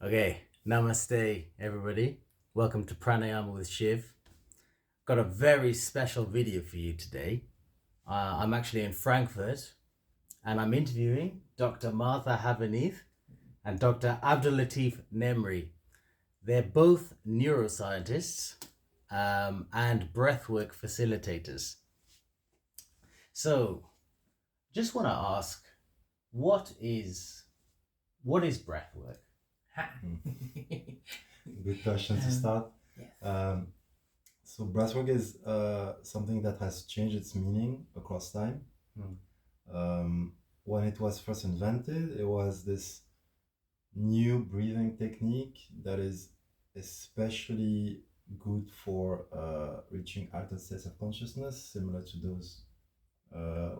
Okay, namaste, everybody. Welcome to Pranayama with Shiv. Got a very special video for you today. I'm actually in Frankfurt and I'm interviewing Dr. Martha Havenith and Dr. Abdel Nemri. They're both neuroscientists and breathwork facilitators. So, just want to ask, what is breathwork? Good question to start. Yes. So breathwork is something that has changed its meaning across time. When it was first invented, it was this new breathing technique that is especially good for reaching altered states of consciousness, similar to those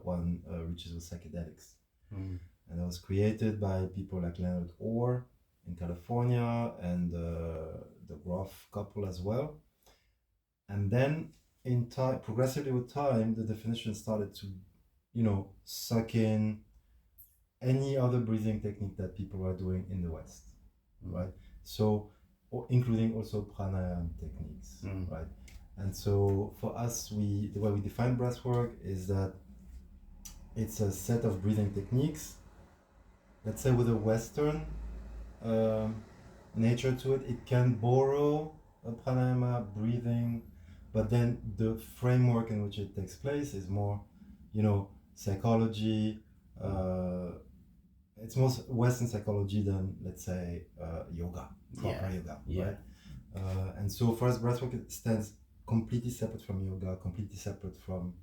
one reaches with psychedelics. And it was created by people like Leonard Orr in California and the Groff couple as well. And then in time, progressively with time, the definition started to, suck in any other breathing technique that people were doing in the West, right? So, including also pranayama techniques, right? And so for us, the way we define breathwork is that it's a set of breathing techniques, let's say with a Western nature to it. It can borrow a pranayama breathing, but then the framework in which it takes place is more, psychology. It's more Western psychology than, let's say, yoga, proper yoga, right? And so for us, breathwork, it stands completely separate from yoga, completely separate from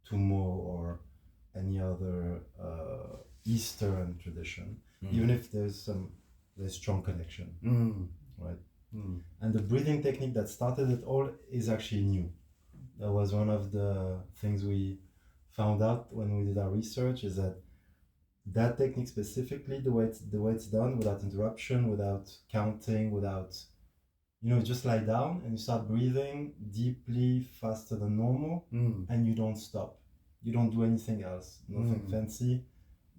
Tumo or any other Eastern tradition, even if there's strong connection, right? And the breathing technique that started it all is actually new. That was one of the things we found out when we did our research, is that technique specifically, the way it's done, without interruption, without counting, without, just lie down and you start breathing deeply, faster than normal, and you don't stop. You don't do anything else, nothing fancy.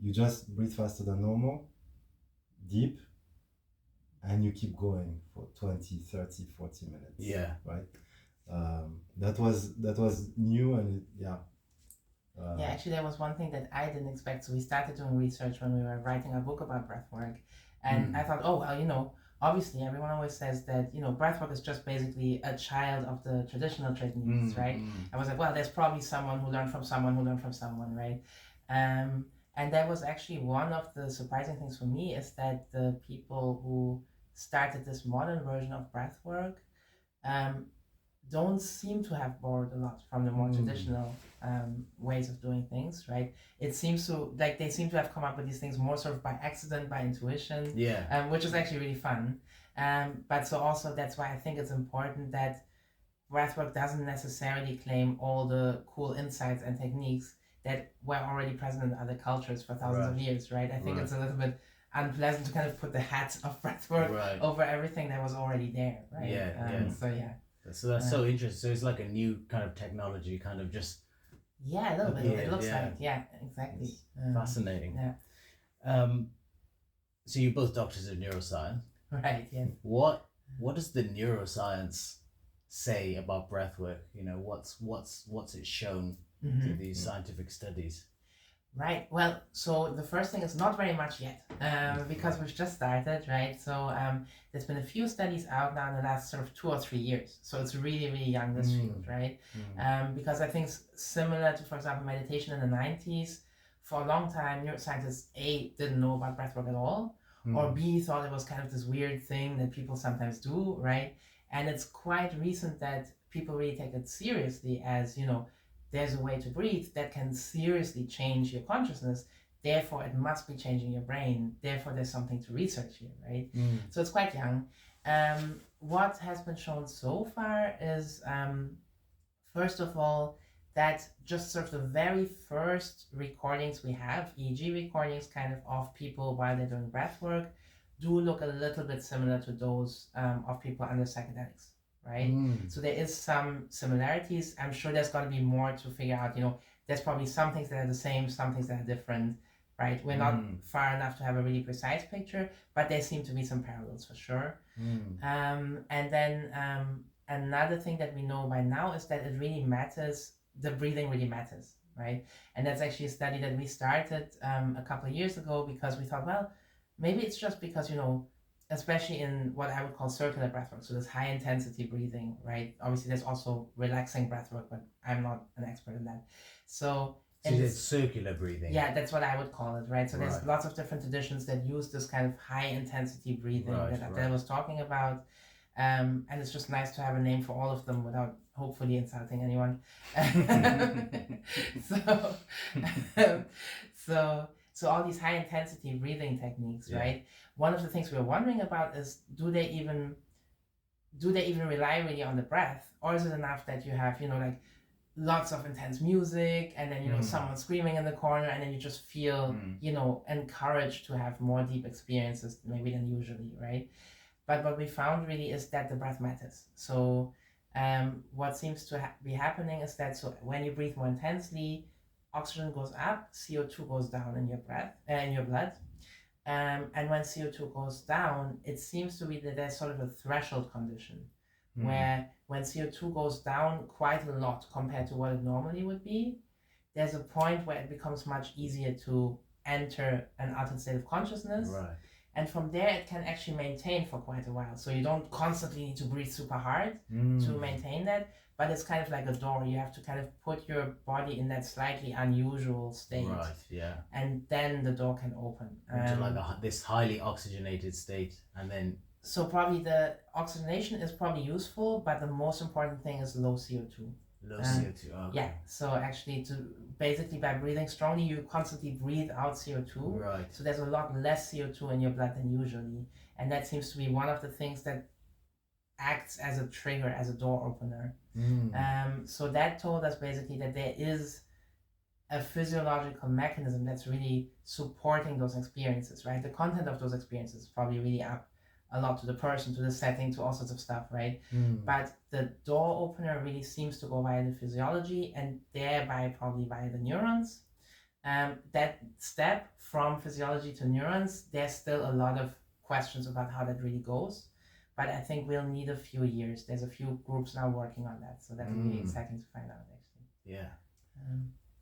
You just breathe faster than normal, deep, and you keep going for 20, 30, 40 minutes. Yeah. Right? That was new, and yeah, actually, that was one thing that I didn't expect. So we started doing research when we were writing our book about breathwork. And I thought, oh, well, obviously everyone always says that, breathwork is just basically a child of the traditional techniques, right? I was like, well, there's probably someone who learned from someone who learned from someone, right? And that was actually one of the surprising things for me, is that the people who started this modern version of breathwork don't seem to have borrowed a lot from the more traditional ways of doing things, right? It seems to, like, they seem to have come up with these things more sort of by accident, by intuition, which is actually really fun. But so also that's why I think it's important that breathwork doesn't necessarily claim all the cool insights and techniques that were already present in other cultures for thousands of years, right? I think it's a little bit unpleasant to kind of put the hat of breathwork over everything that was already there, right? So that's so interesting. So it's like a new kind of technology, kind of just a little bit. It looks like exactly. Fascinating. So you're both doctors of neuroscience, right? Yeah. What does the neuroscience say about breathwork? What's it shown through these scientific studies? Right. Well, so the first thing is not very much yet, because we've just started, right? So there's been a few studies out now in the last sort of 2 or 3 years. So it's really, really young, this field, right? Because I think similar to, for example, meditation in the 90s, for a long time, neuroscientists, A, didn't know about breathwork at all, or B, thought it was kind of this weird thing that people sometimes do, right? And it's quite recent that people really take it seriously as, there's a way to breathe that can seriously change your consciousness. Therefore, it must be changing your brain. Therefore, there's something to research here, right? So it's quite young. What has been shown so far is, first of all, that just sort of the very first recordings we have, EEG recordings kind of people while they're doing breath work, do look a little bit similar to those of people under psychedelics. Right? So there is some similarities. I'm sure there's got to be more to figure out. There's probably some things that are the same, some things that are different. right? We're not far enough to have a really precise picture, but there seem to be some parallels for sure. And then another thing that we know by now is that it really matters, the breathing really matters, right? And that's actually a study that we started a couple of years ago because we thought, well, maybe it's just because, you know, especially in what I would call circular breathwork, so this high intensity breathing, right? Obviously, there's also relaxing breathwork, but I'm not an expert in that. So it's circular breathing. Yeah, that's what I would call it, right? So there's lots of different traditions that use this kind of high intensity breathing that Abdel was talking about. And it's just nice to have a name for all of them without hopefully insulting anyone. So all these high intensity breathing techniques, right? One of the things we were wondering about is do they even rely really on the breath, or is it enough that you have, you know, like lots of intense music and then, you know, someone screaming in the corner and then you just feel, you know, encouraged to have more deep experiences maybe than usually, right? But what we found really is that the breath matters. So what seems to be happening is that so when you breathe more intensely, oxygen goes up, CO2 goes down in your breath, in your blood. And when CO2 goes down, it seems to be that there's sort of a threshold condition where when CO2 goes down quite a lot compared to what it normally would be, there's a point where it becomes much easier to enter an altered state of consciousness. Right. And from there, it can actually maintain for quite a while. So you don't constantly need to breathe super hard to maintain that, but it's kind of like a door. You have to kind of put your body in that slightly unusual state. Right, yeah. And then the door can open. Into like this highly oxygenated state, and then... So probably the oxygenation is probably useful, but the most important thing is low CO2. Low CO2, okay. Yeah, so actually basically by breathing strongly, you constantly breathe out CO2. Right. So there's a lot less CO2 in your blood than usually. And that seems to be one of the things that acts as a trigger, as a door opener. So that told us basically that there is a physiological mechanism that's really supporting those experiences, right? The content of those experiences is probably really up a lot to the person, to the setting, to all sorts of stuff, right? But the door opener really seems to go via the physiology and thereby probably via the neurons. That step from physiology to neurons, there's still a lot of questions about how that really goes. But I think we'll need a few years. There's a few groups now working on that. So that will be exciting to find out, actually. Yeah.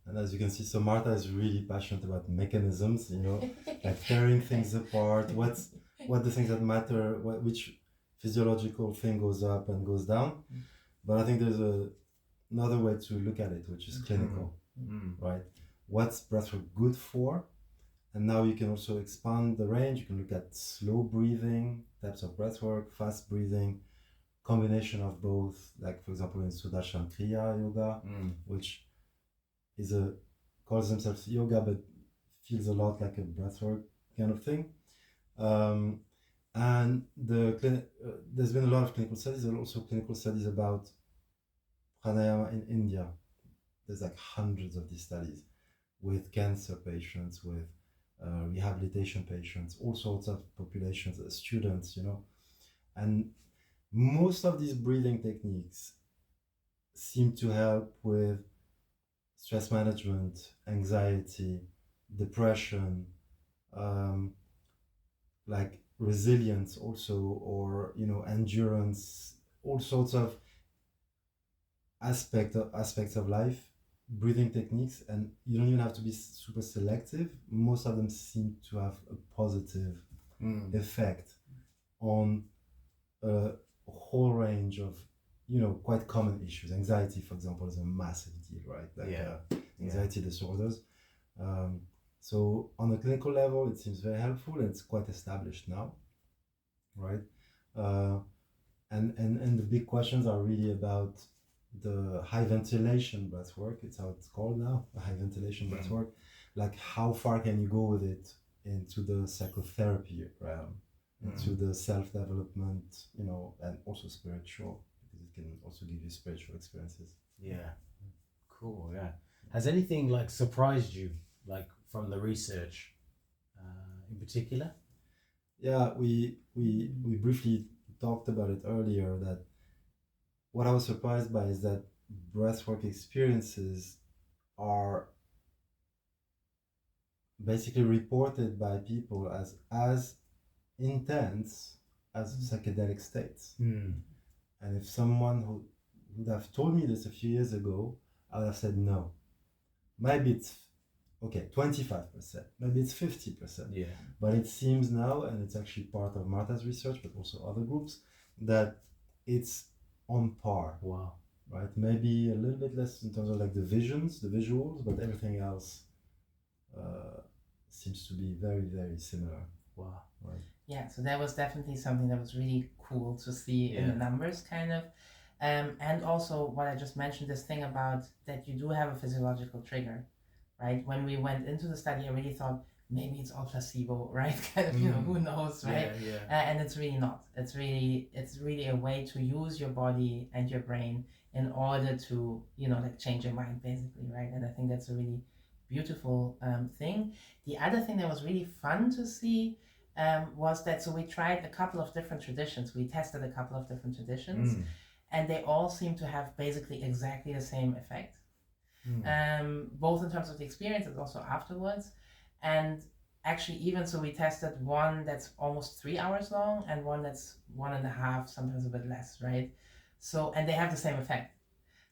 And as you can see, so Marta is really passionate about mechanisms, you know, like tearing things apart, what the things that matter, which physiological thing goes up and goes down. But I think there's another way to look at it, which is clinical, right? What's breathwork good for? And now you can also expand the range. You can look at slow breathing, types of breathwork, fast breathing, combination of both, like for example in Sudarshan Kriya Yoga, which is calls themselves yoga but feels a lot like a breathwork kind of thing. And there's been a lot of clinical studies. There are also clinical studies about pranayama in India. There's like hundreds of these studies with cancer patients, with rehabilitation patients, all sorts of populations, students, you know. And most of these breathing techniques seem to help with stress management, anxiety, depression, like resilience also, or, you know, endurance, all sorts of aspects of life, breathing techniques. And you don't even have to be super selective. Most of them seem to have a positive effect on a whole range of, you know, quite common issues. Anxiety, for example, is a massive deal, right? Like anxiety disorders. So on a clinical level, it seems very helpful, and it's quite established now, right? And the big questions are really about the high ventilation breathwork. It's how it's called now, the high ventilation breathwork. Like, how far can you go with it into the psychotherapy realm, into the self-development, you know, and also spiritual, because it can also give you spiritual experiences. Yeah, cool. Yeah. Has anything like surprised you, like from the research, in particular? Yeah, we briefly talked about it earlier, that what I was surprised by is that breathwork experiences are basically reported by people as intense as psychedelic states. And if someone who would have told me this a few years ago, I would have said no. Maybe it's 25%, maybe it's 50%. Yeah. But it seems now, and it's actually part of Martha's research, but also other groups, that it's on par. Wow. Right? Maybe a little bit less in terms of like the visuals, but everything else seems to be very, very similar. Wow. Right. Yeah, so that was definitely something that was really cool to see in the numbers, kind of. And also what I just mentioned, this thing about that you do have a physiological trigger, right? When we went into the study, I really thought maybe it's all placebo, right? Kind of, who knows, right? And it's really not. It's really a way to use your body and your brain in order to, like change your mind, basically, right? And I think that's a really beautiful thing. The other thing that was really fun to see was that, so we tried a couple of different traditions. We tested a couple of different traditions, and they all seem to have basically exactly the same effect, both in terms of the experience and also afterwards. And actually, even so, we tested one that's almost 3 hours long and one that's 1.5, sometimes a bit less, right? So, and they have the same effect.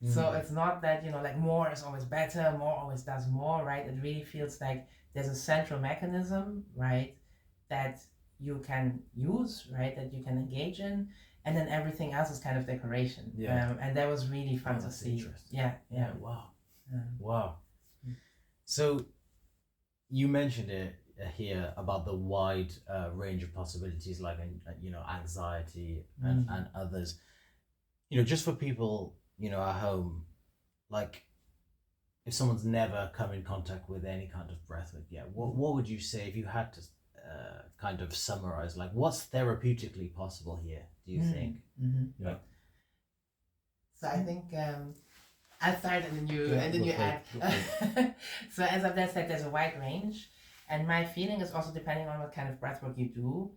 So it's not that, like more is always better, more always does more, right? It really feels like there's a central mechanism, right, that you can use, right, that you can engage in, and then everything else is kind of decoration. And that was really fun to see. Yeah. Wow. Wow. So you mentioned it here about the wide range of possibilities, like anxiety and others. Just for people at home, like if someone's never come in contact with any kind of breathwork yet, what would you say if you had to kind of summarize, like what's therapeutically possible here, do you think? Yeah. So I think I'll start and then you add. So as Abdel said, there's a wide range, and my feeling is also depending on what kind of breathwork you do.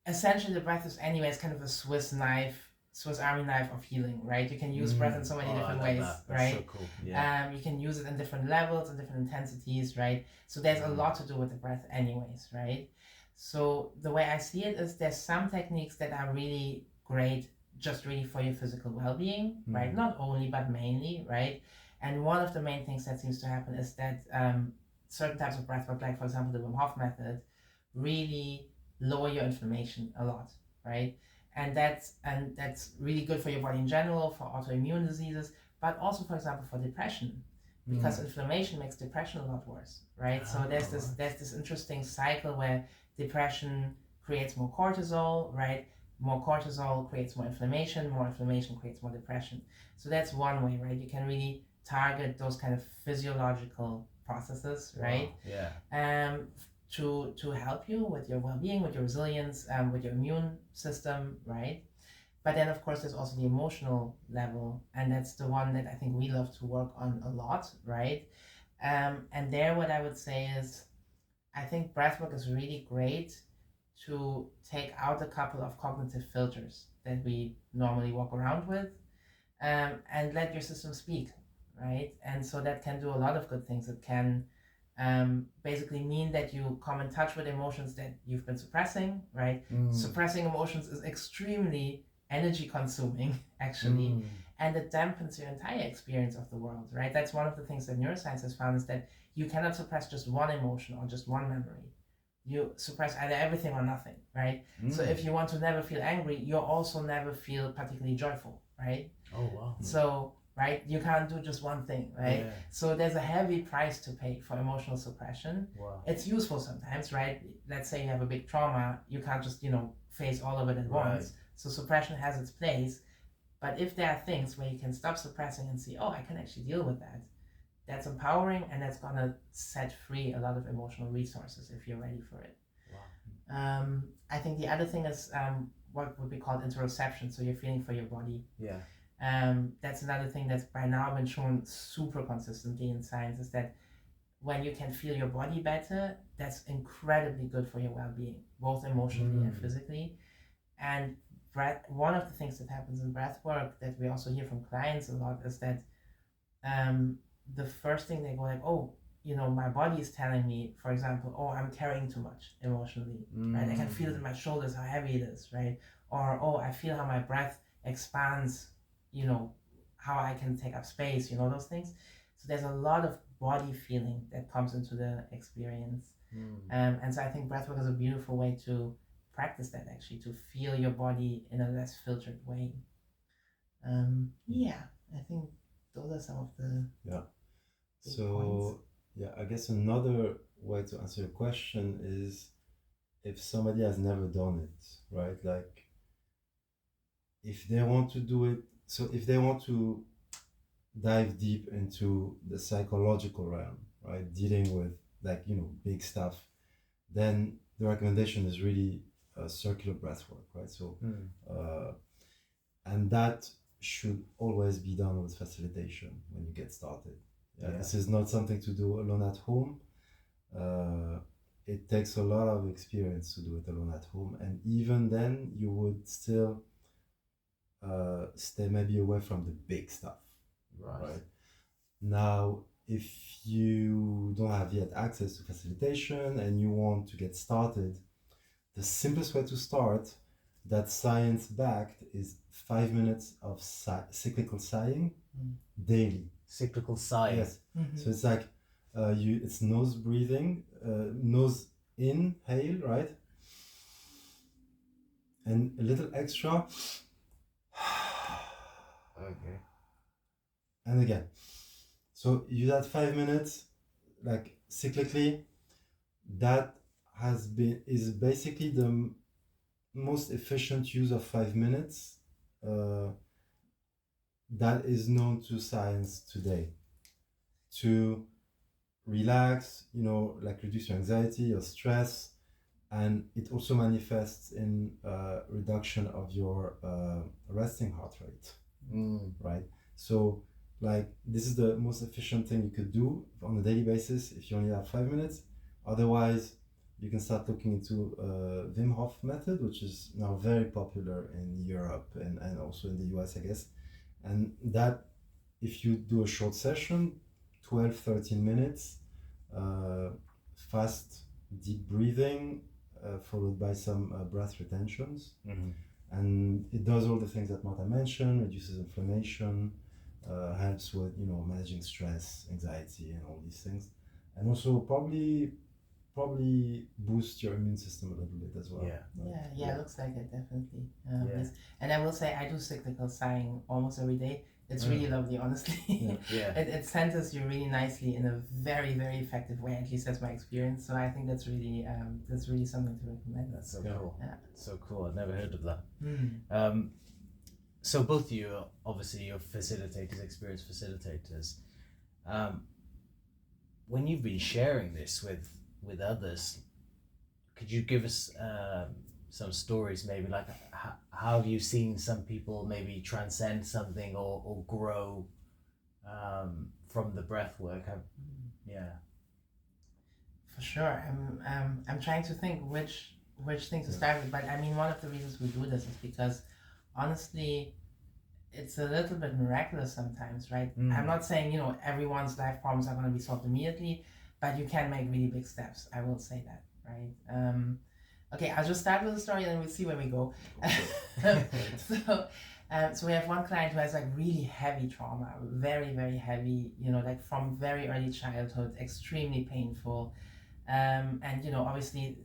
Essentially, the breath is anyways kind of a Swiss Army knife of healing, right? You can use breath in so many different ways, right? So cool. Yeah. You can use it in different levels and different intensities, right? So there's a lot to do with the breath anyways, right? So the way I see it is there's some techniques that are really great just really for your physical well-being, right? Not only, but mainly, right? And one of the main things that seems to happen is that certain types of breathwork, like for example the Wim Hof method, really lower your inflammation a lot, right? And that's really good for your body in general, for autoimmune diseases, but also, for example, for depression, because inflammation makes depression a lot worse, right? So there's this interesting cycle where depression creates more cortisol, right? More cortisol creates more inflammation creates more depression. So that's one way, right? You can really target those kind of physiological processes, right? Wow. Yeah. To help you with your well-being, with your resilience, with your immune system, right? But then of course there's also the emotional level, and that's the one that I think we love to work on a lot, right? And there what I would say is I think breathwork is really great to take out a couple of cognitive filters that we normally walk around with, and let your system speak, right? And so that can do a lot of good things. It can basically mean that you come in touch with emotions that you've been suppressing, right? Suppressing emotions is extremely energy consuming, actually, and it dampens your entire experience of the world, right? That's one of the things that neuroscience has found, is that you cannot suppress just one emotion or just one memory. You suppress either everything or nothing, right? So if you want to never feel angry, you'll also never feel particularly joyful, right? Oh, wow. So, right, you can't do just one thing, right? Yeah. So there's a heavy price to pay for emotional suppression. Wow. It's useful sometimes, right? Let's say you have a big trauma, you can't just, face all of it at once. So suppression has its place. But if there are things where you can stop suppressing and see, oh, I can actually deal with that, that's empowering, and that's gonna set free a lot of emotional resources if you're ready for it. Wow. I think the other thing is what would be called interoception, so you're feeling for your body. Yeah. That's another thing that's by now been shown super consistently in science, is that when you can feel your body better, that's incredibly good for your well-being, both emotionally and physically. And one of the things that happens in breath work that we also hear from clients a lot is that the first thing they go like, oh, my body is telling me, for example, oh, I'm carrying too much emotionally, right? I can feel it in my shoulders, how heavy it is, right? Or, oh, I feel how my breath expands, how I can take up space, those things. So there's a lot of body feeling that comes into the experience. And so I think breathwork is a beautiful way to practice that, actually, to feel your body in a less filtered way. I think those are some of the big points. I guess another way to answer your question is if somebody has never done it, right? Like if they want to do it, so if they want to dive deep into the psychological realm, right, dealing with like big stuff, then the recommendation is really circular breathwork, right? So and that should always be done with facilitation when you get started. This is not something to do alone at home. It takes a lot of experience to do it alone at home, and even then you would still stay maybe away from the big stuff. Right. Now, if you don't have yet access to facilitation and you want to get started, the simplest way to start that's science-backed is 5 minutes of cyclical sighing daily. Cyclical sighing. Yes. So it's like it's nose breathing, nose inhale, right? And a little extra. Okay. And again. So you had 5 minutes, like cyclically. That is basically the most efficient use of 5 minutes that is known to science today to relax, like reduce your anxiety or stress, and it also manifests in reduction of your resting heart rate, right? So like this is the most efficient thing you could do on a daily basis if you only have 5 minutes. Otherwise, you can start looking into Wim Hof method, which is now very popular in Europe and also in the US, I guess. And that, if you do a short session, 12, 13 minutes, fast, deep breathing, followed by some breath retentions. And it does all the things that Marta mentioned, reduces inflammation, helps with, managing stress, anxiety, and all these things. And also probably boost your immune system a little bit as well. It looks like it, definitely. And I will say I do cyclical sighing almost every day. It's really lovely, honestly. It centers you really nicely in a very, very effective way. At least that's my experience. So I think that's really something to recommend. That's so cool. So cool. I've never heard of that. So both of you, obviously, you're facilitators, experienced facilitators. When you've been sharing this with others, could you give us some stories, maybe like how have you seen some people maybe transcend something or grow from the breath work? For sure. I'm trying to think which thing to start with, but I mean, one of the reasons we do this is because honestly it's a little bit miraculous sometimes, right? I'm not saying everyone's life problems are going to be solved immediately, but you can make really big steps. I will say that, right? Okay, I'll just start with the story and then we'll see where we go. So we have one client who has like really heavy trauma, very, very heavy, like from very early childhood, extremely painful. And, obviously,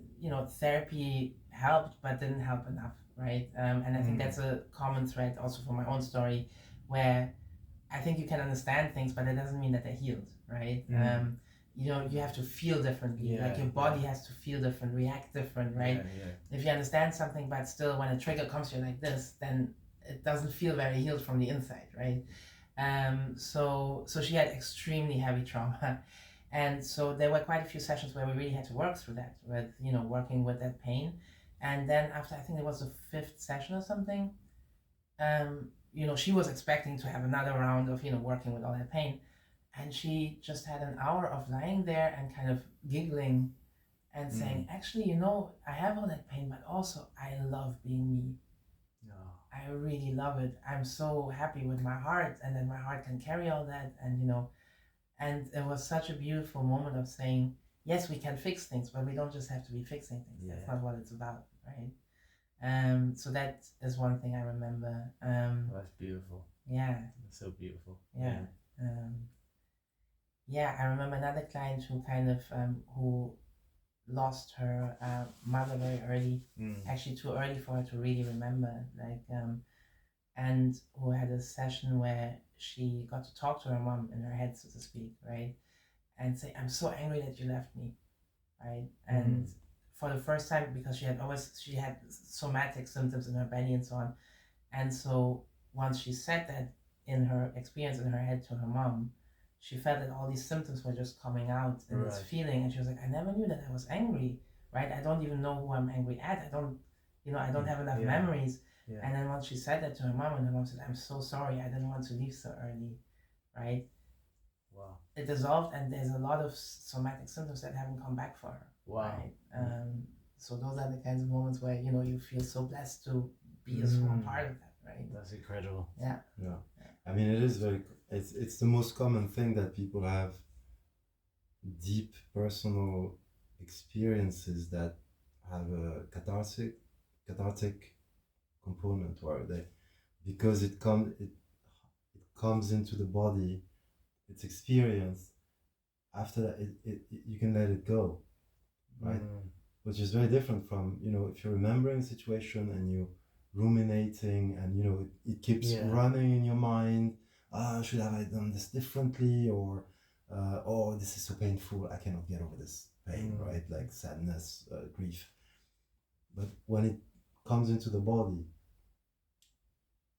therapy helped, but didn't help enough, right? And I think that's a common thread also for my own story, where I think you can understand things, but that doesn't mean that they're healed, right? You have to feel differently. Like your body has to feel different, react different, right? If you understand something, but still when a trigger comes to you like this, then it doesn't feel very healed from the inside, right? So she had extremely heavy trauma. And so there were quite a few sessions where we really had to work through that, with, working with that pain. And then after, I think it was the 5th session or something, she was expecting to have another round of, working with all that pain. And she just had an hour of lying there and kind of giggling and saying, actually, I have all that pain, but also I love being me. I really love it. I'm so happy with my heart, and then my heart can carry all that. And, And it was such a beautiful moment of saying, yes, we can fix things, but we don't just have to be fixing things. Yeah. That's not what it's about, right? So that is one thing I remember. That's beautiful. Yeah. That's so beautiful. Yeah. I remember another client who kind of who lost her mother very early, actually too early for her to really remember, and who had a session where she got to talk to her mom in her head, so to speak, right? And say, I'm so angry that you left me, right? And for the first time, because she had somatic symptoms in her belly and so on. And so once she said that in her experience in her head to her mom, she felt that all these symptoms were just coming out in this feeling. And she was like, I never knew that I was angry, right? I don't even know who I'm angry at. I don't have enough memories. Yeah. And then once she said that to her mom, and her mom said, I'm so sorry, I didn't want to leave so early, right? Wow. It dissolved, and there's a lot of somatic symptoms that haven't come back for her. Wow. Right? So those are the kinds of moments where, you feel so blessed to be a small part of that, right? That's incredible. Yeah. I mean, it is it's the most common thing that people have deep personal experiences that have a cathartic component where because it comes into the body, it's experienced. After that, you can let it go, right? Which is very different from, if you're remembering a situation and you ruminating and it keeps running in your mind. Should have I done this differently, or oh, this is so painful, I cannot get over this pain, right? Like sadness, grief. But when it comes into the body,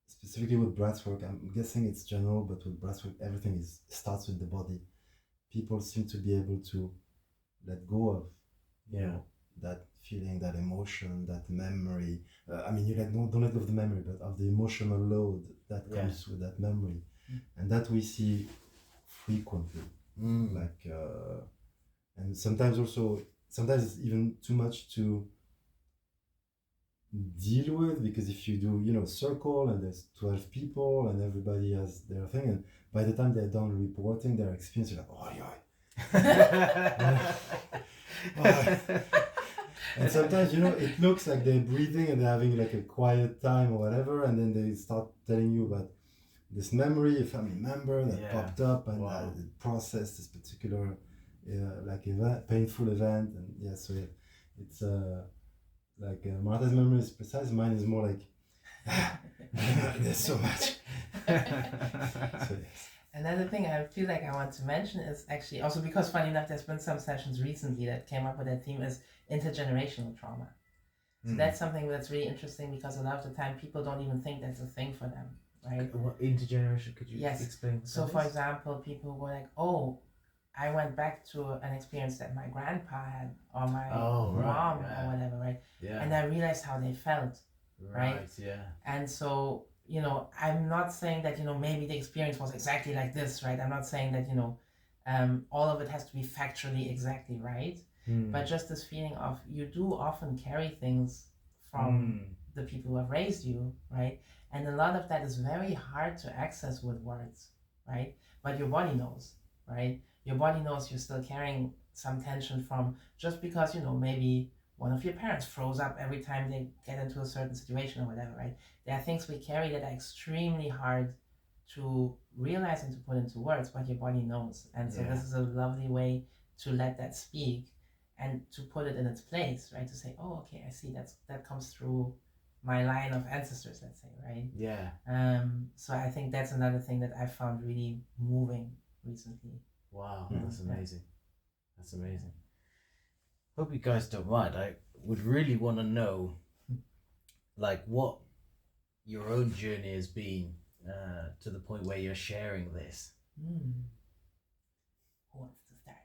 specifically with breathwork, I'm guessing it's general, but with breathwork, everything starts with the body. People seem to be able to let go of, that feeling, that emotion, that memory. Don't let go of the memory, but of the emotional load that comes with that memory, and that we see frequently. And sometimes it's even too much to deal with, because if you do circle and there's 12 people and everybody has their thing, and by the time they're done reporting their experience, you're like, oh yeah. And sometimes it looks like they're breathing and they're having like a quiet time or whatever, and then they start telling you about this memory, a family member that popped up and processed this particular painful event, and so it's like Martha's memory is precise, mine is more like there's so much. Another thing I feel like I want to mention is actually also, because funny enough, there's been some sessions recently that came up with that theme, is intergenerational trauma. So that's something that's really interesting, because a lot of the time people don't even think that's a thing for them, right? What intergeneration, could you explain? So for example, people were like, oh, I went back to an experience that my grandpa had, or my mom, or whatever, right? Yeah. And I realized how they felt, right? Yeah. And so, I'm not saying that, maybe the experience was exactly like this, right? I'm not saying that, all of it has to be factually exactly right. But just this feeling of, you do often carry things from the people who have raised you, right? And a lot of that is very hard to access with words, right? But your body knows, right? Your body knows you're still carrying some tension from, just because, maybe one of your parents froze up every time they get into a certain situation or whatever, right? There are things we carry that are extremely hard to realize and to put into words, but your body knows. And so this is a lovely way to let that speak and to put it in its place, right? To say, oh, okay, I see, that comes through my line of ancestors, let's say, right? Yeah. So I think that's another thing that I found really moving recently. Wow, that's amazing. That's amazing. Hope you guys don't mind. I would really want to know, like, what your own journey has been to the point where you're sharing this. Who wants to start?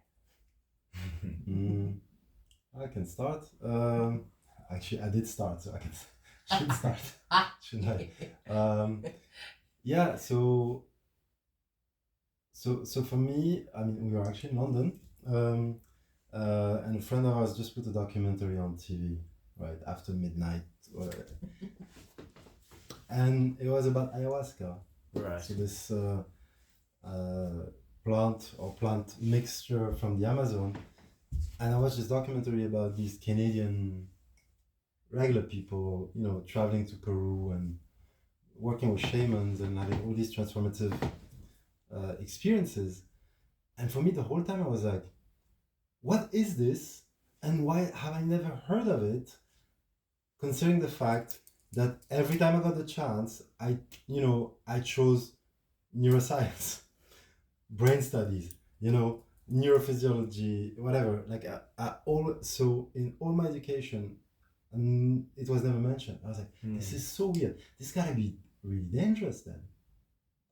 I can start. Actually, I did start, so I should start. Shouldn't I? So for me, we were actually in London, and a friend of ours just put a documentary on TV, right after midnight, and it was about ayahuasca. Right. So this plant mixture from the Amazon. And I watched this documentary about these Canadian regular people, traveling to Peru and working with shamans and having all these transformative experiences. And for me, the whole time I was like, what is this? And why have I never heard of it? Considering the fact that every time I got the chance, I chose neuroscience, brain studies, neurophysiology, whatever. Like so in all my education, and it was never mentioned. I was like, this is so weird. This gotta be really dangerous then,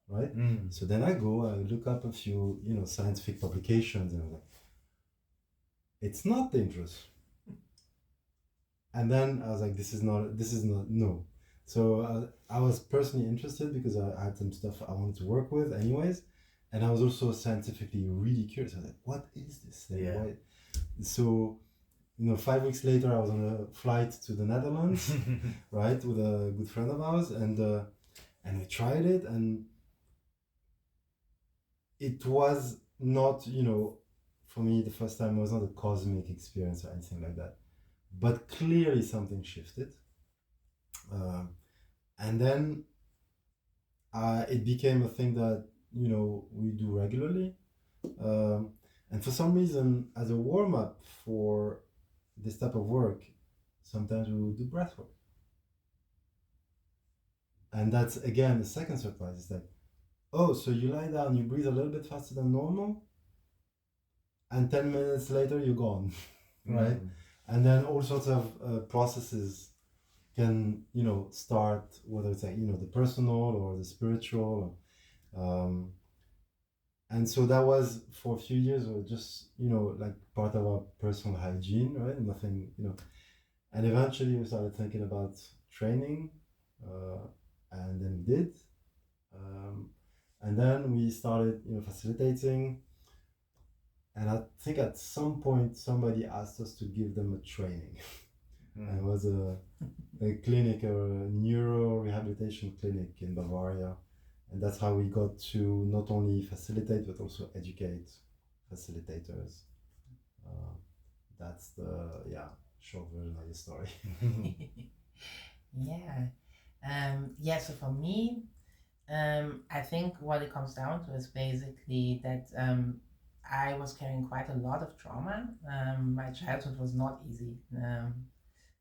right? So then I look up a few, scientific publications, and I'm like, it's not dangerous. And then I was like, this is not, no. So I was personally interested because I had some stuff I wanted to work with anyways. And I was also scientifically really curious. I was like, what is this thing? Yeah. Why? So, 5 weeks later, I was on a flight to the Netherlands, right, with a good friend of ours. And I tried it, and it was not, for me, the first time was not a cosmic experience or anything like that. But clearly something shifted. And then it became a thing that, we do regularly. And for some reason, as a warm-up for this type of work, sometimes we will do breathwork. And that's, again, the second surprise. It's like, oh, so you lie down, you breathe a little bit faster than normal, and 10 minutes later, you're gone, right? And then all sorts of processes can, start, whether it's like, the personal or the spiritual. And so that was, for a few years, or just, like part of our personal hygiene, right? Nothing, and eventually we started thinking about training, and then we did. And then we started, facilitating. And I think at some point somebody asked us to give them a training. And it was a clinic, a neuro rehabilitation clinic in Bavaria. And that's how we got to not only facilitate, but also educate facilitators. That's the, short version of the story. So for me, I think what it comes down to is basically that I was carrying quite a lot of trauma. My childhood was not easy.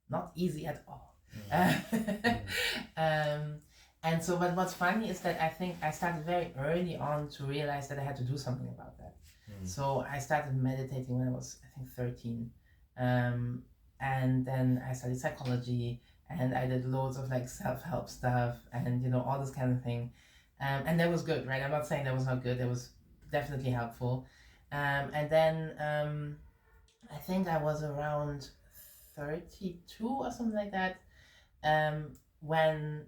Not easy at all. And so, but what's funny is that I think I started very early on to realize that I had to do something about that. So I started meditating when I was, I think, 13. And then I studied psychology, and I did loads of like self-help stuff and, all this kind of thing. And that was good, right? I'm not saying that was not good. That was definitely helpful. And then I think I was around 32 or something like that, when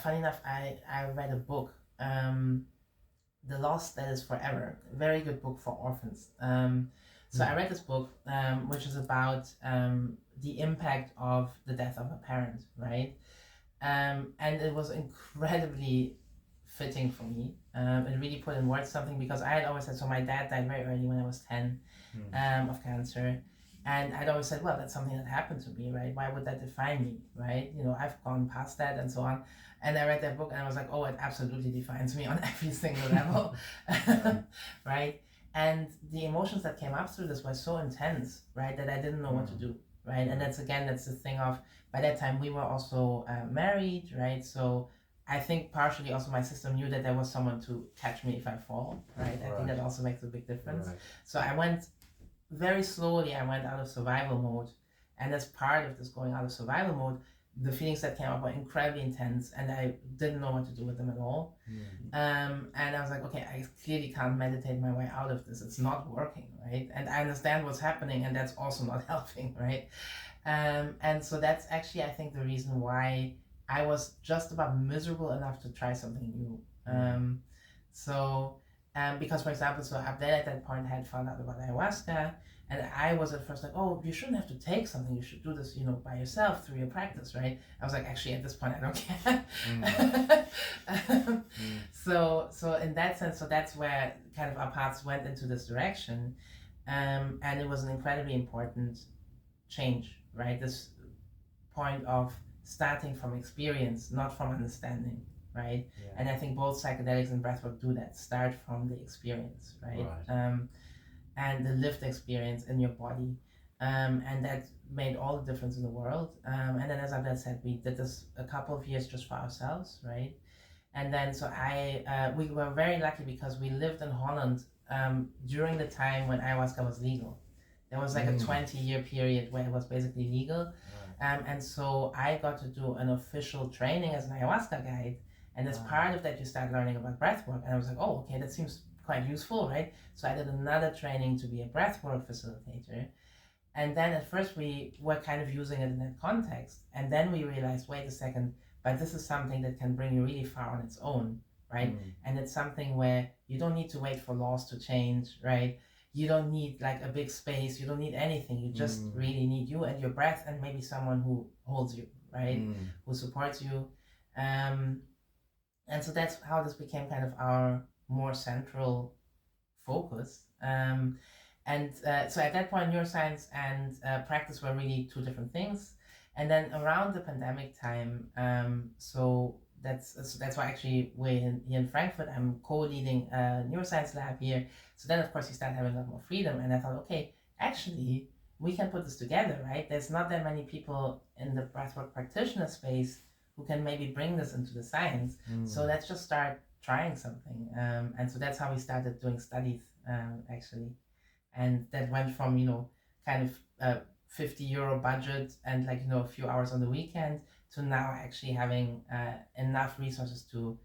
funny enough I read a book, The Lost That Is Forever, a very good book for orphans. So I read this book, which is about the impact of the death of a parent, right? And it was incredibly fitting for me. It really put in words something, because I had always said, so my dad died very early when I was 10 of cancer. And I'd always said, well, that's something that happened to me, right? Why would that define me, right? I've gone past that and so on. And I read that book and I was like, oh, it absolutely defines me on every single level, right? And the emotions that came up through this were so intense, right, that I didn't know what to do, right? And that's the thing of, by that time we were also married, right? So I think partially also my sister knew that there was someone to catch me if I fall, right? I think that also makes a big difference. So I went very slowly, I went out of survival mode. And as part of this going out of survival mode, the feelings that came up were incredibly intense, and I didn't know what to do with them at all. And I was like, okay, I clearly can't meditate my way out of this. It's not working, right? And I understand what's happening, and that's also not helping, right? And so that's actually, I think, the reason why I was just about miserable enough to try something new. Because, for example, so Abdel at that point had found out about ayahuasca, And I was at first like, oh, you shouldn't have to take something. You should do this, by yourself through your practice, right? I was like, actually, at this point, I don't care. So in that sense, so that's where kind of our paths went into this direction. And it was an incredibly important change, right? This point of starting from experience, not from understanding, right? Yeah. And I think both psychedelics and breathwork do that. Start from the experience, right? And the lived experience in your body. And that made all the difference in the world. And then, as Abdel said, we did this a couple of years just for ourselves, right? And then, so we were very lucky because we lived in Holland during the time when ayahuasca was legal. There was like a 20-year period where it was basically legal. And so I got to do an official training as an ayahuasca guide. And as part of that, you start learning about breathwork. And I was like, oh, okay, that seems quite useful, right? So I did another training to be a breathwork facilitator. And then at first we were kind of using it in that context. And then we realized, wait a second, but this is something that can bring you really far on its own, right? And it's something where you don't need to wait for laws to change, right? You don't need like a big space. You don't need anything. You just really need you and your breath and maybe someone who holds you, right? Who supports you. And so that's how this became kind of our more central focus. So at that point, neuroscience and practice were really two different things. And then around the pandemic time, so that's why actually we're here in Frankfurt. I'm co-leading a neuroscience lab here. So then, of course, you start having a lot more freedom. And I thought, okay, actually, we can put this together, right? There's not that many people in the breathwork practitioner space who can maybe bring this into the science. So let's just start trying something. And so that's how we started doing studies, actually. And that went from, kind of €50 budget and a few hours on the weekend to now actually having enough resources to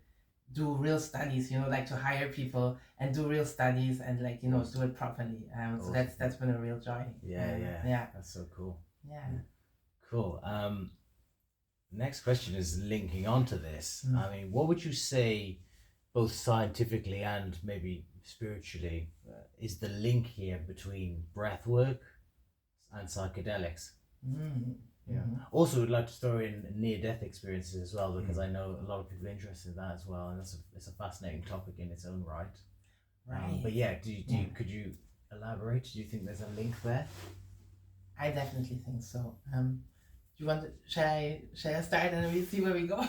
do real studies, to hire people and do real studies and do it properly. So that's been a real joy. Yeah. That's so cool. Yeah. Cool. Next question is linking onto this. I mean, what would you say, both scientifically and maybe spiritually, is the link here between breathwork and psychedelics? Yeah. Also, would like to throw in near-death experiences as well, because I know a lot of people are interested in that as well, and it's a fascinating topic in its own right. Right. But yeah, could you elaborate? Do you think there's a link there? I definitely think so. Do you want to? Shall I start and we see where we go?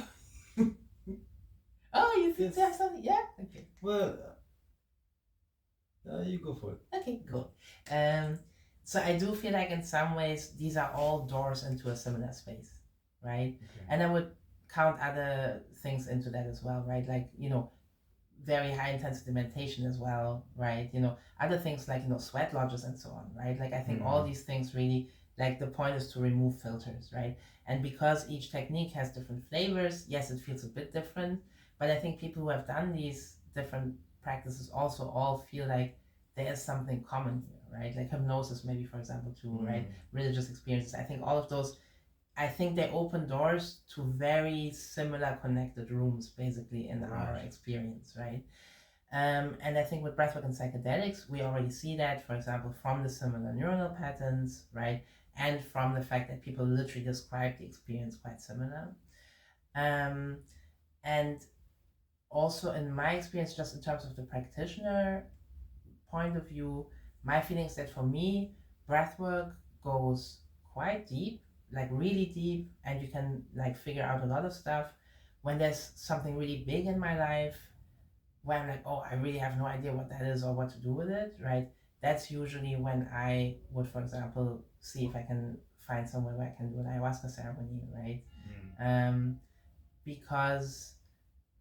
Oh, you think there's something? Yeah. Okay. Well, you go for it. Okay. Cool. So I do feel like in some ways these are all doors into a similar space, right? Okay. And I would count other things into that as well, right? Like, very high intensity meditation as well, right? Other things like, sweat lodges and so on, right? Like, I think all these things really, like, the point is to remove filters, right? And because each technique has different flavors, yes, it feels a bit different, but I think people who have done these different practices also all feel like there is something common here, right? Like hypnosis, maybe, for example, too, right? Religious experiences. I think all of those, I think they open doors to very similar connected rooms, basically, in our experience, right? And I think with breathwork and psychedelics, we already see that, for example, from the similar neuronal patterns, right? And from the fact that people literally describe the experience quite similar. And also in my experience, just in terms of the practitioner point of view, my feeling is that for me, breathwork goes quite deep, like really deep, and you can like figure out a lot of stuff. When there's something really big in my life, where I'm like, oh, I really have no idea what that is or what to do with it, right? That's usually when I would, for example, see if I can find somewhere where I can do an ayahuasca ceremony, right? Because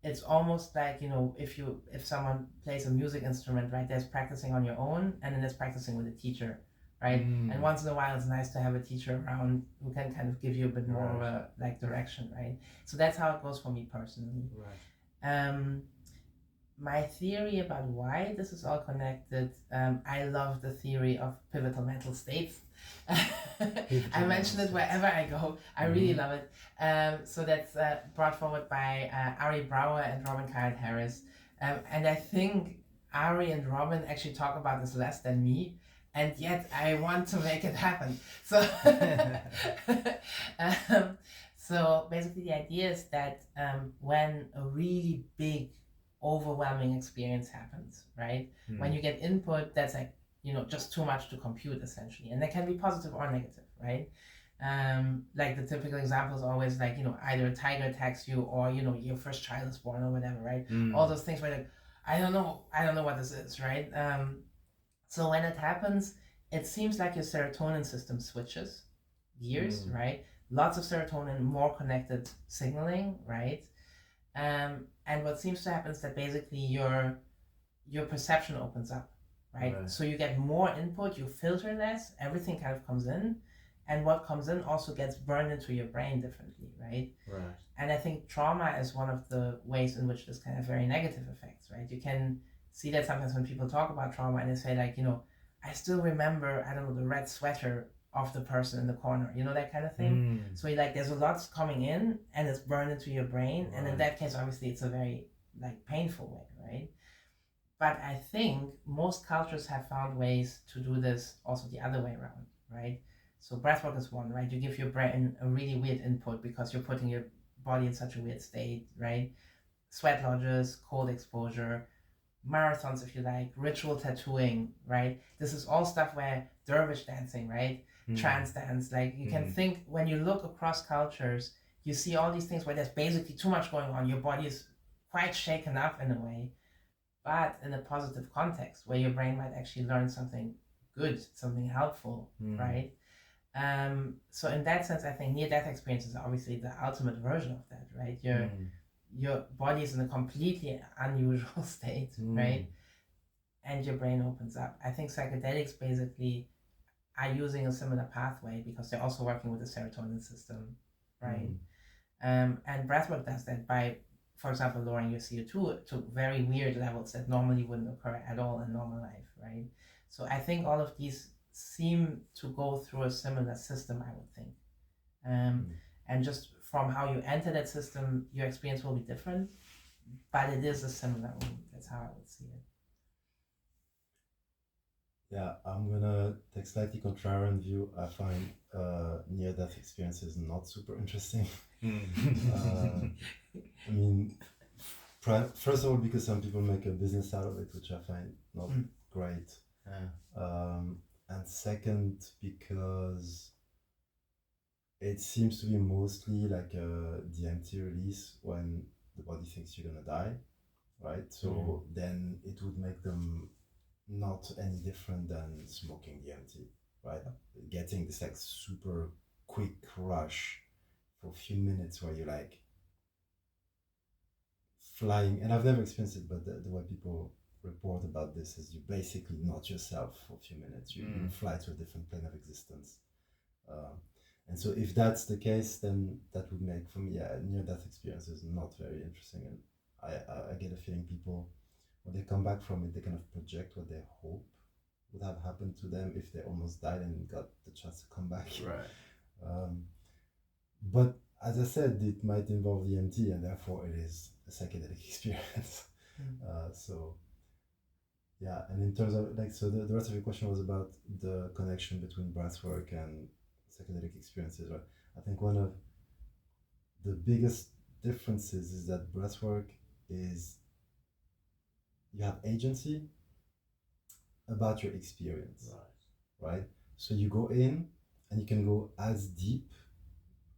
it's almost like, if someone plays a music instrument, right, there's practicing on your own and then there's practicing with a teacher, right? And once in a while it's nice to have a teacher around who can kind of give you a bit more of a like direction, right? So that's how it goes for me personally. My theory about why this is all connected, I love the theory of pivotal mental states. I mention it wherever I go. I really love it. So that's brought forward by Ari Brouwer and Robin Cahart-Harris. And I think Ari and Robin actually talk about this less than me. and yet I want to make it happen. So, so basically the idea is that when a really big, overwhelming experience happens, right? When you get input that's like, just too much to compute essentially, and that can be positive or negative, right? Like the typical example is always like, either a tiger attacks you or, your first child is born or whatever, right? All those things where like, I don't know what this is, right? So when it happens, it seems like your serotonin system switches gears, right? Lots of serotonin, more connected signaling, right? And what seems to happen is that basically your perception opens up, right? So you get more input, you filter less, everything kind of comes in, and what comes in also gets burned into your brain differently, right? Right. And I think trauma is one of the ways in which this can have very negative effects, right? You can see that sometimes when people talk about trauma and they say like, I still remember, I don't know, the red sweater of the person in the corner, that kind of thing. So there's a lot coming in and it's burned into your brain. Right. And in that case, obviously it's a very painful way, right? But I think most cultures have found ways to do this also the other way around, right? So breathwork is one, right? You give your brain a really weird input because you're putting your body in such a weird state, right? Sweat lodges, cold exposure, marathons, if you like, ritual tattooing, right? This is all stuff where dervish dancing, right? Trance dance, you can think when you look across cultures, you see all these things where there's basically too much going on. Your body is quite shaken up in a way, but in a positive context where your brain might actually learn something good, something helpful, right? So in that sense, I think near-death experience is obviously the ultimate version of that, right? Your body is in a completely unusual state, right? And your brain opens up. I think psychedelics basically are using a similar pathway because they're also working with the serotonin system, right? And breathwork does that by, for example, lowering your CO2 to very weird levels that normally wouldn't occur at all in normal life, right? So I think all of these seem to go through a similar system, I would think. And just from how you enter that system, your experience will be different, but it is a similar one. That's how I would see it. Yeah, I'm gonna take slightly contrarian view. I find near-death experiences not super interesting. I mean, first of all, because some people make a business out of it, which I find not great. And second, because it seems to be mostly like a DMT release when the body thinks you're gonna die, right? So then it would make them not any different than smoking DMT, right? Getting this super quick rush for a few minutes where you're flying, and I've never experienced it, but the way people report about this is you basically not yourself for a few minutes. You fly to a different plane of existence. And so if that's the case, then that would make, for me, near-death experiences not very interesting. And I get a feeling people, when they come back from it, they kind of project what they hope would have happened to them if they almost died and got the chance to come back. Right. But as I said, it might involve DMT, and therefore it is a psychedelic experience. So yeah, and in terms of so the rest of your question was about the connection between breathwork and psychedelic experiences, right? I think one of the biggest differences is that breathwork is you have agency about your experience, right? So you go in and you can go as deep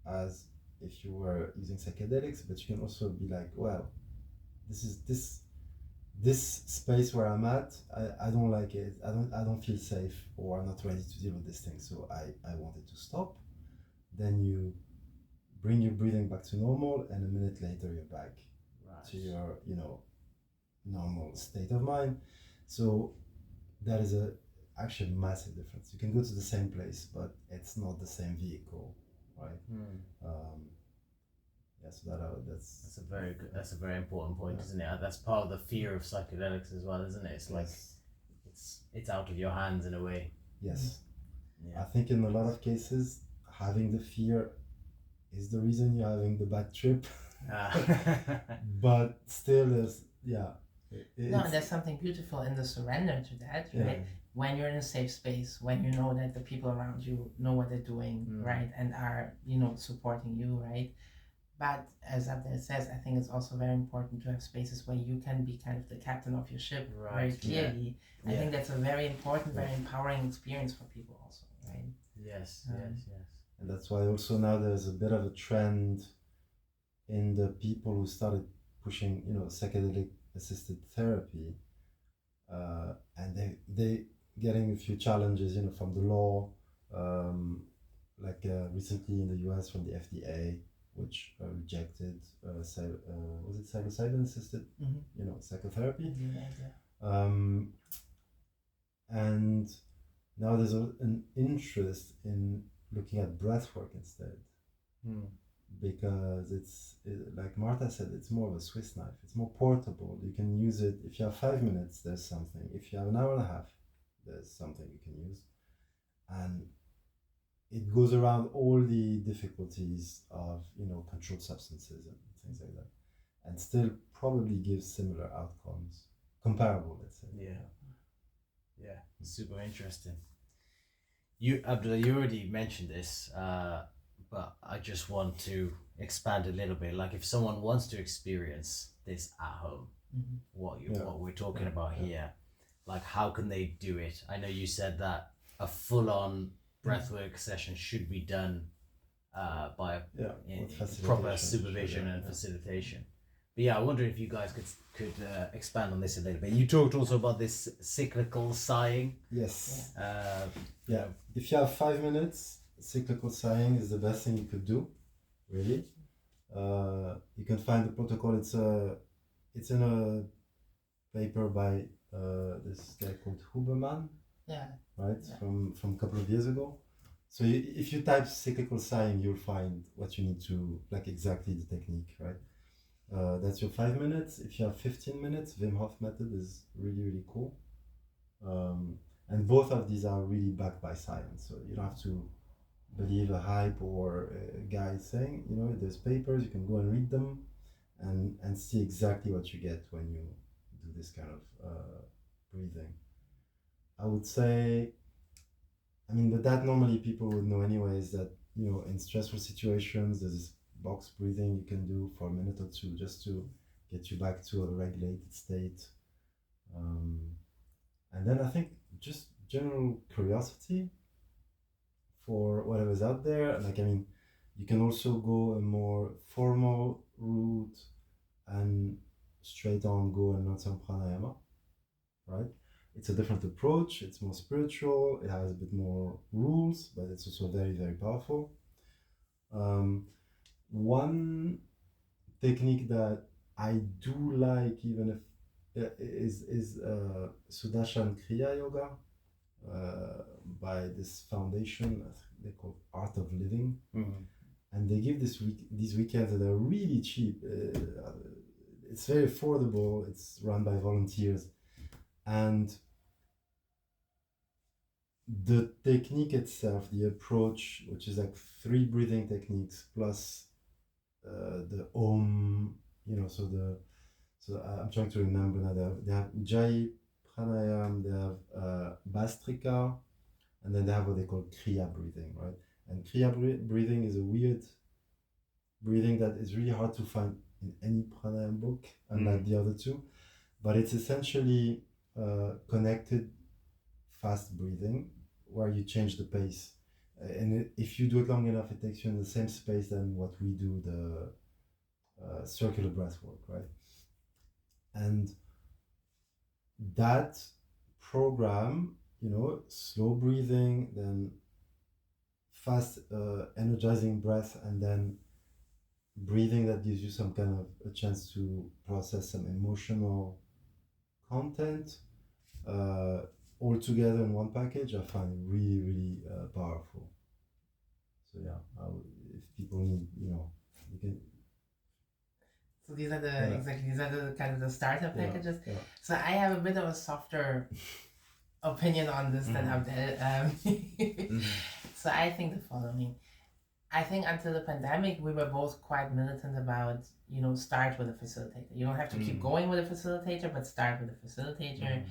as if you were using psychedelics, but you can also be like, well, this space where I'm at, I don't like it. I don't feel safe, or I'm not ready to deal with this thing. So I want it to stop. Then you bring your breathing back to normal, and a minute later you're back to your normal state of mind. So that is actually a massive difference. You can go to the same place, but it's not the same vehicle, right? So that's a very good. That's a very important point, isn't it? That's part of the fear of psychedelics as well, isn't it? It's like it's out of your hands in a way. Yes. I think in a lot of cases, having the fear is the reason you're having the bad trip. But still, there's there's something beautiful in the surrender to that, right? when you're in a safe space, when you know that the people around you know what they're doing, right, and are, supporting you, right? But as Abdel says, I think it's also very important to have spaces where you can be kind of the captain of your ship very clearly. I think that's a very important, very empowering experience for people also, right? Yes. And that's why also now there's a bit of a trend in the people who started pushing, psychedelic assisted therapy, and they getting a few challenges, from the law, recently in the US from the FDA, which rejected was it psilocybin assisted, psychotherapy. And now there's an interest in looking at breathwork instead, because it's like Martha said, it's more of a Swiss knife. It's more portable. You can use it if you have 5 minutes. There's something. If you have an hour and a half, there's something you can use, and it goes around all the difficulties of controlled substances and things like that, and still probably gives similar outcomes, comparable, let's say. Yeah, super interesting. Abdel, you already mentioned this, but I just want to expand a little bit. Like, if someone wants to experience this at home, what we're talking about here, like, how can they do it? I know you said that a full-on breathwork session should be done by proper supervision and facilitation. But I wonder if you guys could expand on this a little bit. You talked also about this cyclical sighing. Yes. If you have 5 minutes, cyclical sighing is the best thing you could do, really. You can find the protocol. It's in a paper by this guy called Huberman. From a couple of years ago. So if you type cyclical sighing, you'll find what you need to, like, exactly the technique, right? That's your 5 minutes. If you have 15 minutes, Wim Hof method is really, really cool. And both of these are really backed by science. So you don't have to believe a hype or a guy saying, there's papers, you can go and read them and see exactly what you get when you do this kind of breathing. I would say, but that normally people would know anyway, is that, in stressful situations, there's box breathing you can do for a minute or two just to get you back to a regulated state. And then I think just general curiosity for whatever's out there. You can also go a more formal route and straight on go and learn some pranayama, right? It's a different approach, it's more spiritual, it has a bit more rules, but it's also very, very powerful. One technique that I do like, even if is Sudarshan Kriya Yoga by this foundation they call Art of Living. And they give these weekends that are really cheap. It's very affordable, it's run by volunteers. And the technique itself, the approach, which is like 3 breathing techniques plus the Om, so I'm trying to remember now. They have Ujjayi, Pranayama, they have Bastrika, and then they have what they call Kriya breathing, right? And Kriya breathing is a weird breathing that is really hard to find in any Pranayama book, unlike the other two. But it's essentially connected fast breathing where you change the pace. And if you do it long enough, it takes you in the same space than what we do, the circular breath work, right? And that program, slow breathing, then fast energizing breath, and then breathing that gives you some kind of a chance to process some emotional content, all together in one package, I find really, really powerful. So if people need, you can. So these are the kind of the starter packages. So I have a bit of a softer opinion on this than Abdel. So I think the following. I think until the pandemic, we were both quite militant about, start with a facilitator. You don't have to keep going with a facilitator, but start with a facilitator.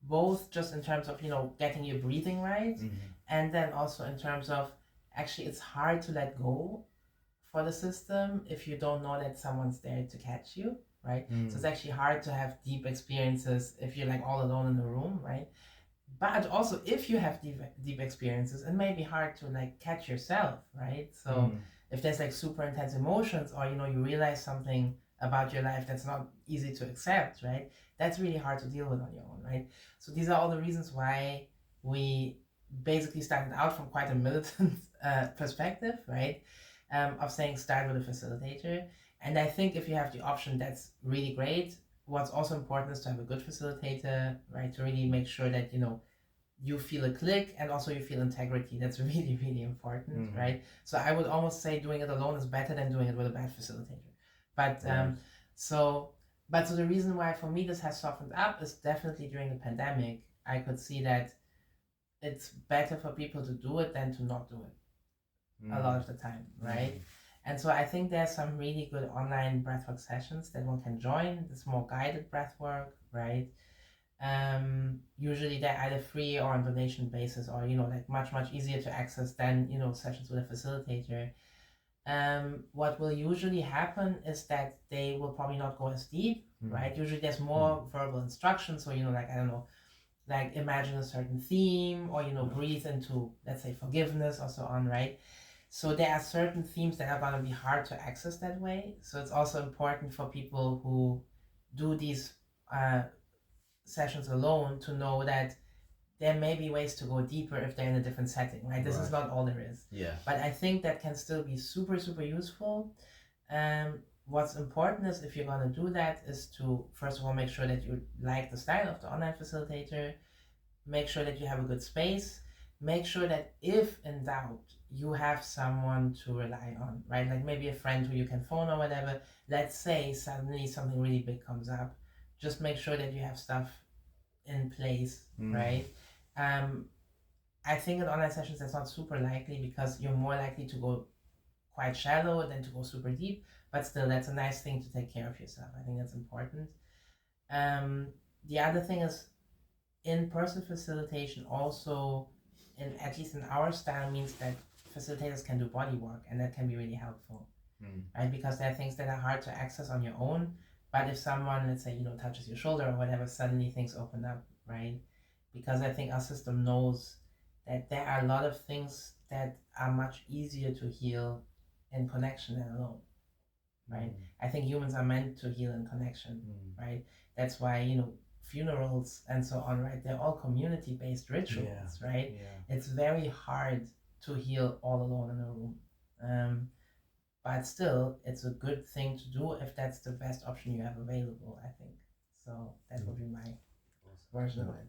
both just in terms of, getting your breathing right, Mm-hmm. and then also in terms of actually it's hard to let go for the system if you don't know that someone's there to catch you, right? So it's actually hard to have deep experiences if you're like all alone in the room, right? But also if you have deep experiences, it may be hard to like catch yourself, right? So if there's like super intense emotions, or you realize something about your life that's not easy to accept, right? That's really hard to deal with on your own, right? So these are all the reasons why we basically started out from quite a militant perspective, right? Of saying start with a facilitator. And I think if you have the option, that's really great. What's also important is to have a good facilitator, right? To really make sure that, you feel a click and also you feel integrity. That's really, really important, right? So I would almost say doing it alone is better than doing it with a bad facilitator. But so the reason why for me this has softened up is definitely during the pandemic. I could see that it's better for people to do it than to not do it a lot of the time, right? And so I think there's some really good online breathwork sessions that one can join. It's more guided breathwork, right? Usually they're either free or on donation basis, or like much easier to access than sessions with a facilitator. What will usually happen is that they will probably not go as deep, right? Usually there's more verbal instructions, so like I don't know, like imagine a certain theme, or breathe into, let's say, forgiveness or so on, right? So there are certain themes that are going to be hard to access that way. So it's also important for people who do these sessions alone to know that there may be ways to go deeper if they're in a different setting, right? This is not all there is. Yeah. But I think that can still be super, super useful. What's important is, if you're going to do that, is to first of all make sure that you like the style of the online facilitator, make sure that you have a good space, make sure that if in doubt you have someone to rely on, right? Like maybe a friend who you can phone or whatever. Let's say suddenly something really big comes up, just make sure that you have stuff in place, right? I think in online sessions that's not super likely, because you're more likely to go quite shallow than to go super deep, but still that's a nice thing to take care of yourself. I think that's important. The other thing is, in-person facilitation also, at least in our style, means that facilitators can do body work, and that can be really helpful, right? Because there are things that are hard to access on your own, but if someone, let's say, touches your shoulder or whatever, suddenly things open up, right? Because I think our system knows that there are a lot of things that are much easier to heal in connection than alone, right? I think humans are meant to heal in connection, right? That's why, funerals and so on, right? They're all community-based rituals, right? It's very hard to heal all alone in a room. But still, it's a good thing to do if that's the best option you have available, I think. So that would be my version of it.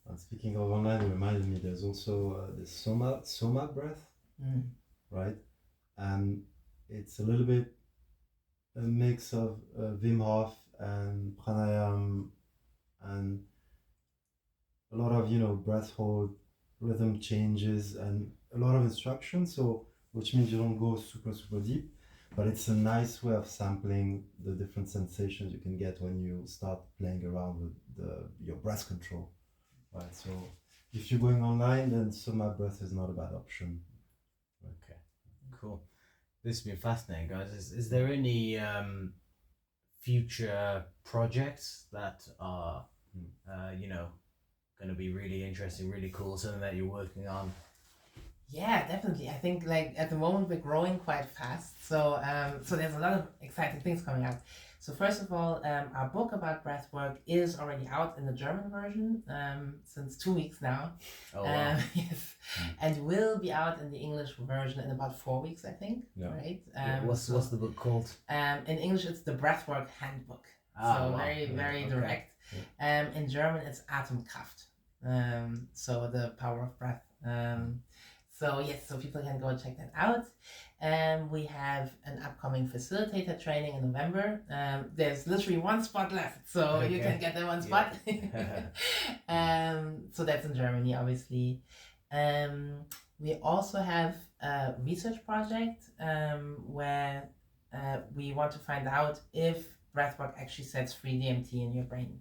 And speaking of online, it reminded me there's also the Soma breath, right? And it's a little bit a mix of Wim Hof and Pranayama, and a lot of breath hold, rhythm changes, and a lot of instructions. So which means you don't go super deep, but it's a nice way of sampling the different sensations you can get when you start playing around with your breath control, right? So if you're going online, then Soma breath is not a bad option. Okay, cool. This has been fascinating, guys. Is there any future projects that are going to be really interesting, really cool, something that you're working on? Yeah, definitely. I think like at the moment we're growing quite fast, so there's a lot of exciting things coming out. So first of all, our book about breathwork is already out in the German version since 2 weeks now. Oh wow! Yes, and will be out in the English version in about 4 weeks, I think. Yeah. Right. What's the book called? In English, it's the Breathwork Handbook. Wow. Very direct. Yeah. In German, it's Atemkraft. So the power of breath. So yes, so people can go check that out. We have an upcoming facilitator training in November. There's literally one spot left, so you can get that one spot. So that's in Germany, obviously. We also have a research project where we want to find out if breathwork actually sets free DMT in your brain.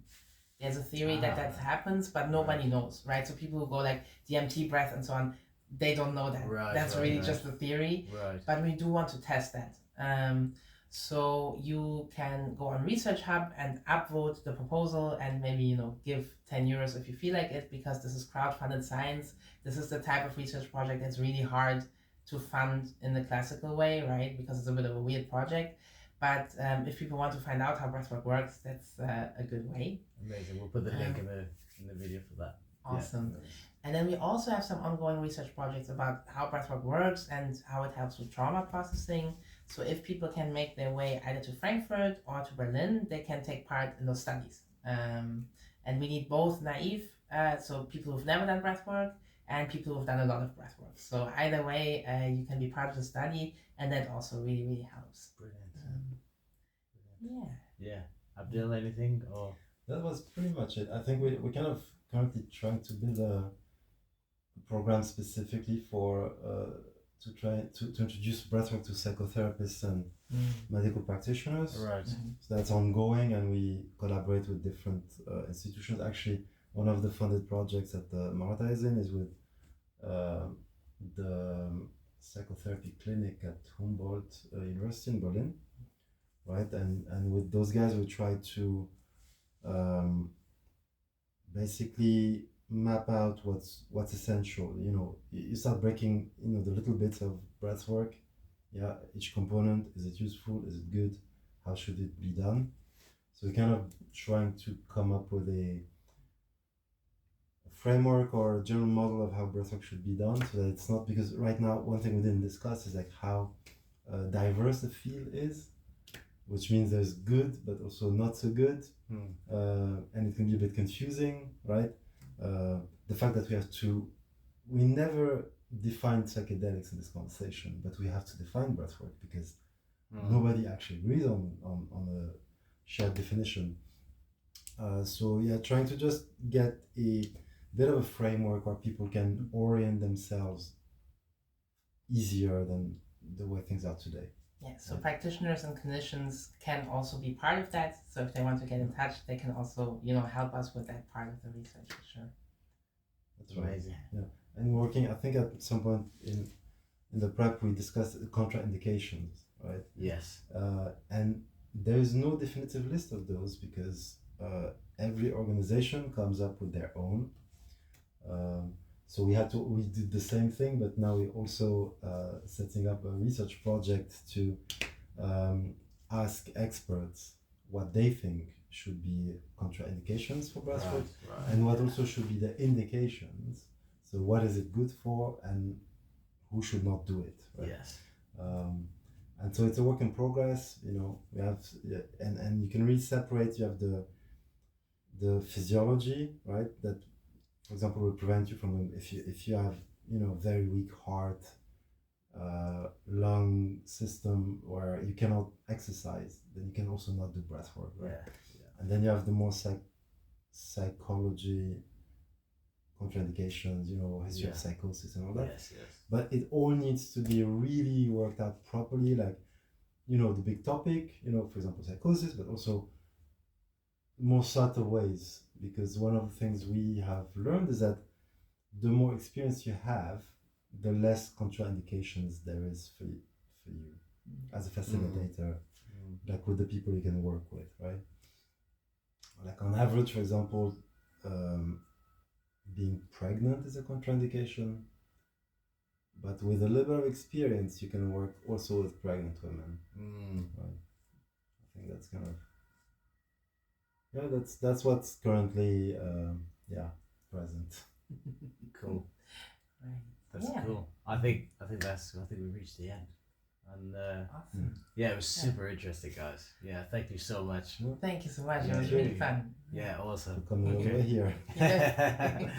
There's a theory that happens, but nobody knows, right? So people who go like DMT breath and so on, they don't know that. That's really just a theory. Right. But we do want to test that. So you can go on Research Hub and upvote the proposal and maybe, give 10 euros if you feel like it, because this is crowdfunded science. This is the type of research project that's really hard to fund in the classical way, right? Because it's a bit of a weird project. But if people want to find out how breathwork works, that's a good way. Amazing. We'll put the link in the video for that. Awesome. Yeah. And then we also have some ongoing research projects about how breathwork works and how it helps with trauma processing. So if people can make their way either to Frankfurt or to Berlin, they can take part in those studies. And we need both naive, so people who've never done breathwork, and people who've done a lot of breathwork. So either way, you can be part of the study, and that also really, really helps. Brilliant. Yeah. Abdel, anything? Or that was pretty much it. I think we kind of currently trying to build a program specifically for to try to introduce breathwork to psychotherapists and medical practitioners. Right. So that's ongoing, and we collaborate with different institutions. Actually, one of the funded projects that the Marta is in is with the psychotherapy clinic at Humboldt University in Berlin, right? And with those guys, we try to basically map out what's essential. You start breaking the little bits of breath work. Each component, is it useful, is it good, how should it be done? So we're kind of trying to come up with a framework or a general model of how breathwork should be done, so that it's not, because right now one thing we didn't discuss is like how diverse the field is, which means there's good but also not so good, and it can be a bit confusing, right? The fact that we never defined psychedelics in this conversation, but we have to define breathwork because nobody actually agrees on a shared definition. Trying to just get a bit of a framework where people can orient themselves easier than the way things are today. Yeah, so practitioners and clinicians can also be part of that. So if they want to get in touch, they can also, help us with that part of the research, for sure. That's amazing. Yeah, and working, I think at some point in the prep we discussed contraindications, right? Yes. And there is no definitive list of those because every organization comes up with their own. So we did the same thing, but now we're also setting up a research project to ask experts what they think should be contraindications for breathwork, and what also should be the indications. So what is it good for, and who should not do it? Right? Yes. And so it's a work in progress. We have, and you can really separate. You have the physiology, right? That, for example, will prevent you from, if you have very weak heart, lung system where you cannot exercise, then you can also not do breath work, right? Yeah. And then you have the more psychology contraindications, history of psychosis and all that. Yes. But it all needs to be really worked out properly, like the big topic, for example, psychosis, but also more subtle ways, because one of the things we have learned is that the more experience you have, the less contraindications there is for you as a facilitator, like with the people you can work with, right? Like on average, for example, being pregnant is a contraindication, but with a little bit of experience, you can work also with pregnant women. Right? I think that's kind of, that's what's currently present. Cool. Right. That's cool. I think we reached the end. And awesome. It was super interesting, guys. Yeah, thank you so much. Thank you so much. It was really fun. Yeah, awesome. Coming over here. Yes.